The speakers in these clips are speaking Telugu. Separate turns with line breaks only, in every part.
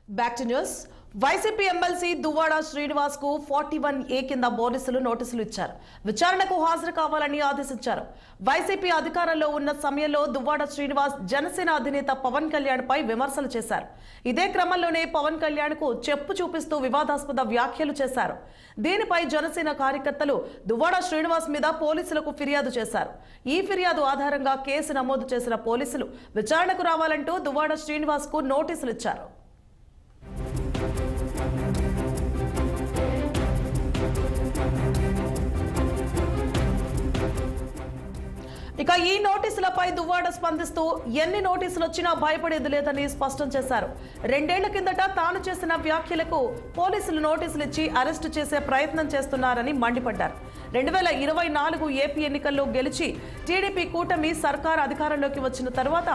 Back to news. YCP MLC Duvvada Srinivas కు 41A కింద పోలీసులు నోటీసులు ఇచ్చారు. విచారణకు హాజరు కావాలని ఆదేశించారు. వైసీపీ అధికారంలో ఉన్న సమయంలో దువ్వాడ శ్రీనివాస్ జనసేన అధినేత పవన్ కళ్యాణ్ పై విమర్శలు చేశారు. ఇదే క్రమంలోనే పవన్ కళ్యాణ్ కు చెప్పు చూపిస్తూ వివాదాస్పద వ్యాఖ్యలు చేశారు. దీనిపై జనసేన కార్యకర్తలు దువ్వాడ శ్రీనివాస్ మీద పోలీసులకు ఫిర్యాదు చేశారు. ఈ ఫిర్యాదు ఆధారంగా కేసు నమోదు చేసిన పోలీసులు విచారణకు రావాలంటూ దువ్వాడ శ్రీనివాస్ కు నోటీసులు ఇచ్చారు. ఇక ఈ నోటీసులపై దువ్వాడ స్పందిస్తూ ఎన్ని నోటీసులు వచ్చినా భయపడేది లేదని స్పష్టం చేశారు. 2 ఏళ్ల కిందట తాను చేసిన వ్యాఖ్యలకు పోలీసులు నోటీసులు ఇచ్చి అరెస్టు చేసే ప్రయత్నం చేస్తున్నారని మండిపడ్డారు. 2024 ఏపీ ఎన్నికల్లో గెలిచి టీడీపీ కూటమి సర్కార్ అధికారంలోకి వచ్చిన తర్వాత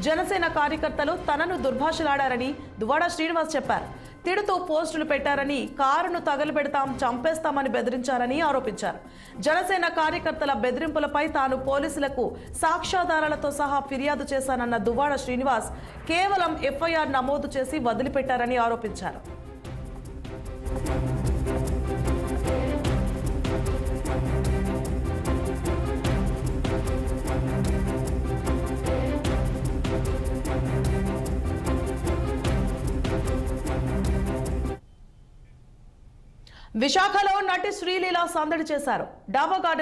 జనసేన కార్యకర్తలు తనను దుర్భాషలాడారని దువ్వాడ శ్రీనివాస్ చెప్పారు. తిడుతూ పోస్టులు పెట్టారని, కారును తగలబెడతాం, చంపేస్తామని బెదిరించారని ఆరోపించారు. జనసేన కార్యకర్తల బెదిరింపులపై తాను పోలీసులకు సాక్ష్యాధారాలతో సహా ఫిర్యాదు చేశానన్న దువ్వాడ శ్రీనివాస్ కేవలం FIR నమోదు చేసి వదిలిపెట్టారని ఆరోపించారు. విశాఖలో నటి శ్రీలీల సందడి చేశారు. డాబా గార్డెన్